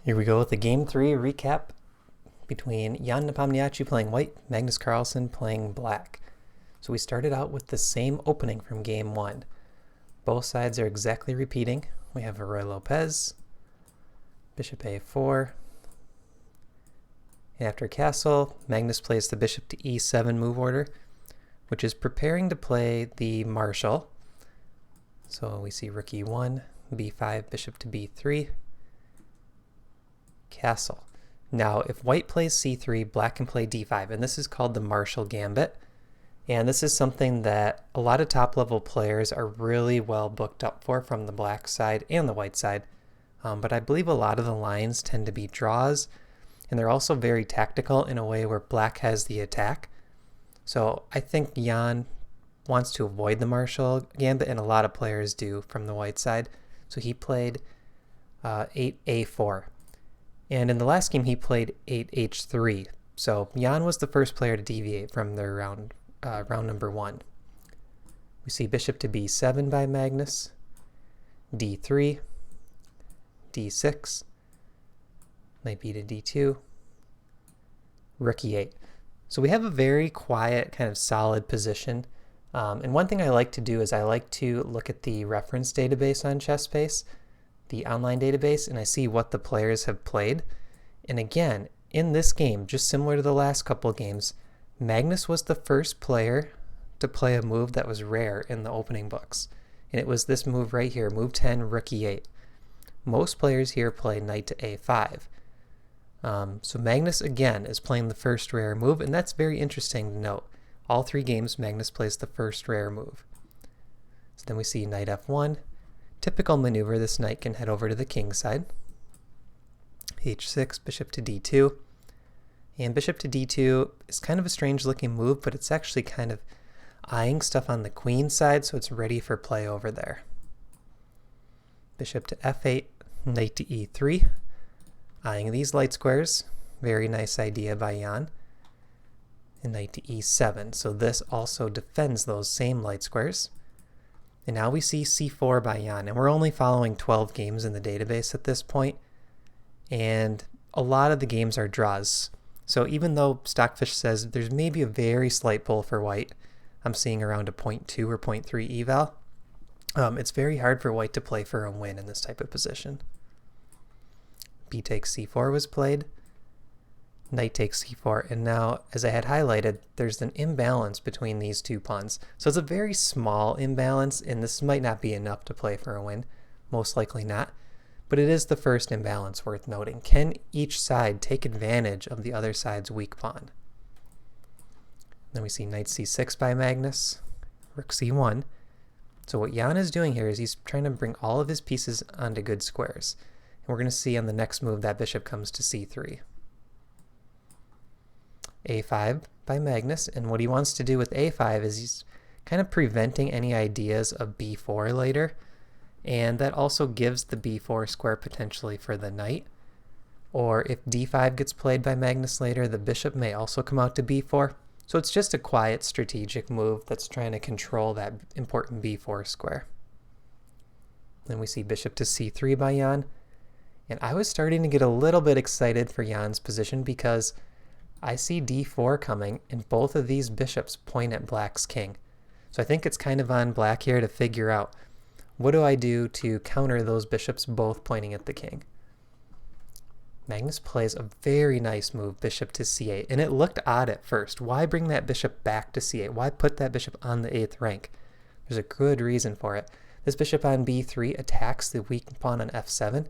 Here we go with the Game 3 recap between Jan Nepomniachtchi playing white, Magnus Carlsen playing black. So we started out with the same opening from Game 1. Both sides are exactly repeating. We have a Roy Lopez, bishop a4. And after castle, Magnus plays the bishop to e7 move order, which is preparing to play the marshal. So we see rook e1, b5, bishop to b3, castle. Now, if white plays c3, black can play d5, and this is called the Marshall Gambit. And this is something that a lot of top-level players are really well booked up for from the black side and the white side. But I believe a lot of the lines tend to be draws, and they're also very tactical in a way where black has the attack. So I think Jan wants to avoid the Marshall Gambit, and a lot of players do from the white side. So he played 8a4. And in the last game, he played 8h3. So Jan was the first player to deviate from their round number 1. We see bishop to b7 by Magnus, d3, d6, knight b to d2, rook e8. So we have a very quiet, kind of solid position. And one thing I like to do is I like to look at the reference database on ChessSpace, the online database, and I see what the players have played. And again, in this game, just similar to the last couple of games, Magnus was the first player to play a move that was rare in the opening books. And it was this move right here, move 10, rook e8. Most players here play knight to a5. So Magnus, again, is playing the first rare move, and that's very interesting to note. All 3 games, Magnus plays the first rare move. So then we see knight f1. Typical maneuver, this knight can head over to the king side. h6, bishop to d2. And bishop to d2 is kind of a strange looking move, but it's actually kind of eyeing stuff on the queen side, so it's ready for play over there. Bishop to f8, knight to e3. Eyeing these light squares. Very nice idea by Jan. And knight to e7. So this also defends those same light squares. And now we see c4 by Jan, and we're only following 12 games in the database at this point, and a lot of the games are draws. So even though Stockfish says there's maybe a very slight pull for white, I'm seeing around a 0.2 or 0.3 eval, it's very hard for white to play for a win in this type of position. B takes c4 was played, knight takes c4, and now, as I had highlighted, there's an imbalance between these 2 pawns. So it's a very small imbalance, and this might not be enough to play for a win. Most likely not. But it is the first imbalance worth noting. Can each side take advantage of the other side's weak pawn? Then we see knight c6 by Magnus, rook c1. So what Jan is doing here is he's trying to bring all of his pieces onto good squares. And we're going to see on the next move that bishop comes to c3. a5 by Magnus, and what he wants to do with a5 is he's kind of preventing any ideas of b4 later, and that also gives the b4 square potentially for the knight. Or if d5 gets played by Magnus later, the bishop may also come out to b4. So it's just a quiet strategic move that's trying to control that important b4 square. Then we see bishop to c3 by Jan, and I was starting to get a little bit excited for Jan's position because I see d4 coming, and both of these bishops point at black's king. So I think it's kind of on black here to figure out, what do I do to counter those bishops both pointing at the king? Magnus plays a very nice move, bishop to c8, and it looked odd at first. Why bring that bishop back to c8? Why put that bishop on the 8th rank? There's a good reason for it. This bishop on b3 attacks the weak pawn on f7,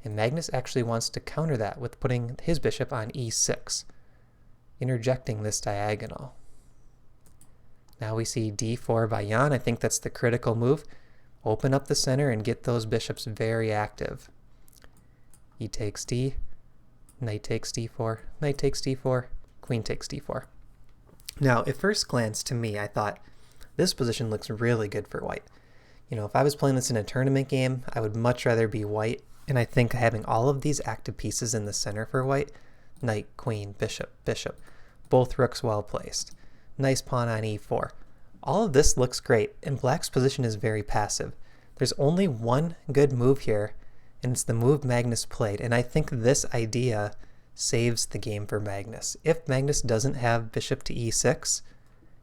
and Magnus actually wants to counter that with putting his bishop on e6, interjecting this diagonal. Now we see d4 by Jan. I think that's the critical move. Open up the center and get those bishops very active. E takes d, knight takes d4, knight takes d4, queen takes d4. Now, at first glance to me, I thought this position looks really good for white. You know, if I was playing this in a tournament game, I would much rather be white, and I think having all of these active pieces in the center for white, knight, queen, bishop, bishop, both rooks well placed, nice pawn on e4. All of this looks great, and black's position is very passive. There's only one good move here, and it's the move Magnus played, and I think this idea saves the game for Magnus. If Magnus doesn't have bishop to e6,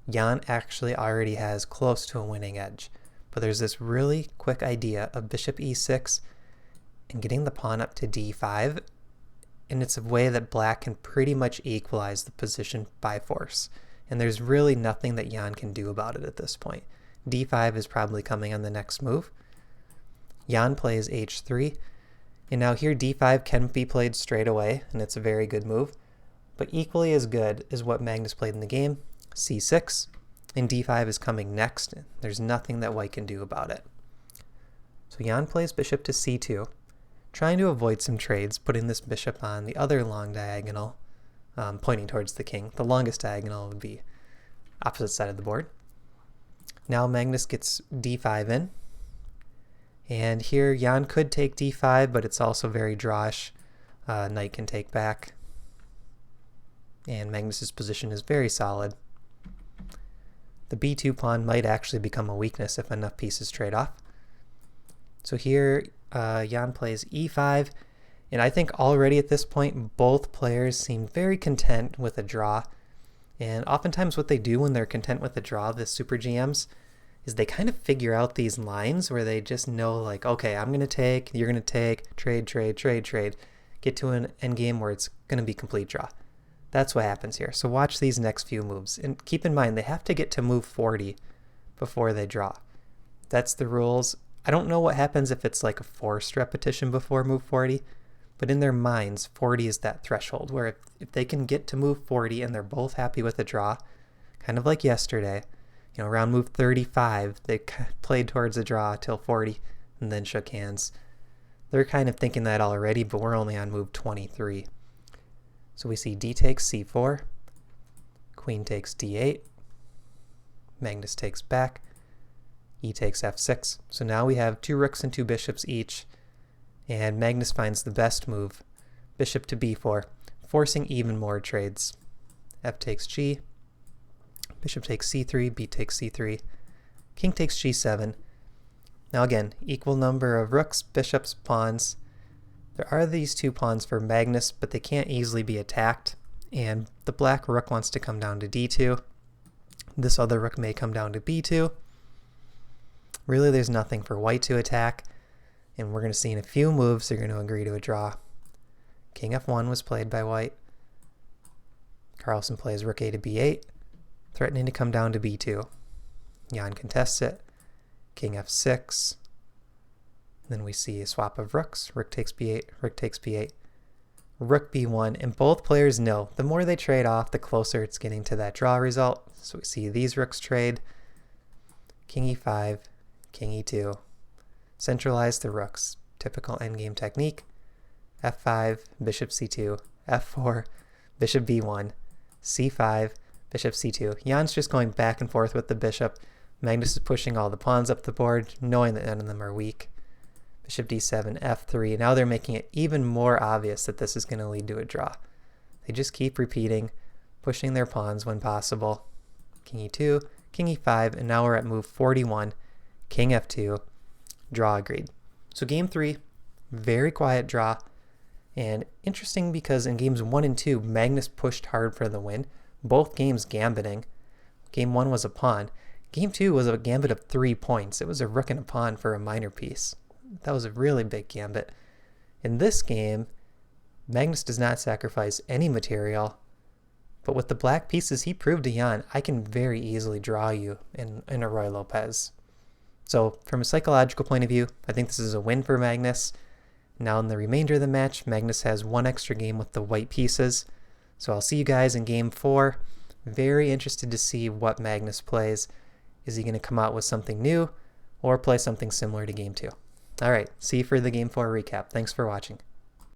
Jan actually already has close to a winning edge. But there's this really quick idea of bishop e6 and getting the pawn up to d5, and it's a way that black can pretty much equalize the position by force. And there's really nothing that Jan can do about it at this point. d5 is probably coming on the next move. Jan plays h3, and now here d5 can be played straight away, and it's a very good move. But equally as good is what Magnus played in the game, c6, and d5 is coming next. There's nothing that white can do about it. So Jan plays bishop to c2, trying to avoid some trades, putting this bishop on the other long diagonal, pointing towards the king. The longest diagonal would be opposite side of the board. Now Magnus gets d5 in, and here Jan could take d5, but it's also very drawish. Knight can take back, and Magnus's position is very solid. The b2 pawn might actually become a weakness if enough pieces trade off. So here Jan plays e5, and I think already at this point both players seem very content with a draw. And oftentimes what they do when they're content with a draw, the super GMs, is they kind of figure out these lines where they just know, like, okay, I'm going to take, you're going to take, trade, trade, trade, trade, get to an endgame where it's going to be complete draw. That's what happens here. So watch these next few moves. And keep in mind, they have to get to move 40 before they draw. That's the rules. I don't know what happens if it's like a forced repetition before move 40, but in their minds, 40 is that threshold where if they can get to move 40 and they're both happy with a draw, kind of like yesterday, you know, around move 35, they played towards a draw till 40 and then shook hands. They're kind of thinking that already, but we're only on move 23. So we see d takes c4, queen takes d8, Magnus takes back, e takes f6. So now we have 2 rooks and 2 bishops each, and Magnus finds the best move, bishop to b4, forcing even more trades. F takes g, bishop takes c3, b takes c3, king takes g7. Now again, equal number of rooks, bishops, pawns. There are these 2 pawns for Magnus, but they can't easily be attacked, and the black rook wants to come down to d2. This other rook may come down to b2. Really, there's nothing for white to attack, and we're going to see in a few moves they're going to agree to a draw. King f1 was played by white. Carlsen plays rook a to b8, threatening to come down to b2. Jan contests it. King f6. Then we see a swap of rooks. Rook takes b8, rook takes b8, rook b1, and both players know the more they trade off, the closer it's getting to that draw result. So we see these rooks trade. King e5, king e2. Centralize the rooks. Typical endgame technique. f5, bishop c2, f4, bishop b1, c5, bishop c2. Jan's just going back and forth with the bishop. Magnus is pushing all the pawns up the board, knowing that none of them are weak. Bishop d7, f3. Now they're making it even more obvious that this is going to lead to a draw. They just keep repeating, pushing their pawns when possible. King e2, king e5, and now we're at move 41, king f2, draw agreed. So game 3, very quiet draw, and interesting because in games 1 and 2, Magnus pushed hard for the win. Both games gambiting. Game 1 was a pawn. Game 2 was a gambit of 3 points. It was a rook and a pawn for a minor piece. That was a really big gambit. In this game, Magnus does not sacrifice any material, but with the black pieces, he proved to Jan, I can very easily draw you in a Roy Lopez. So from a psychological point of view, I think this is a win for Magnus. Now in the remainder of the match, Magnus has 1 extra game with the white pieces. So I'll see you guys in game 4. Very interested to see what Magnus plays. Is he going to come out with something new or play something similar to game 2? All right, see you for the game 4 recap. Thanks for watching.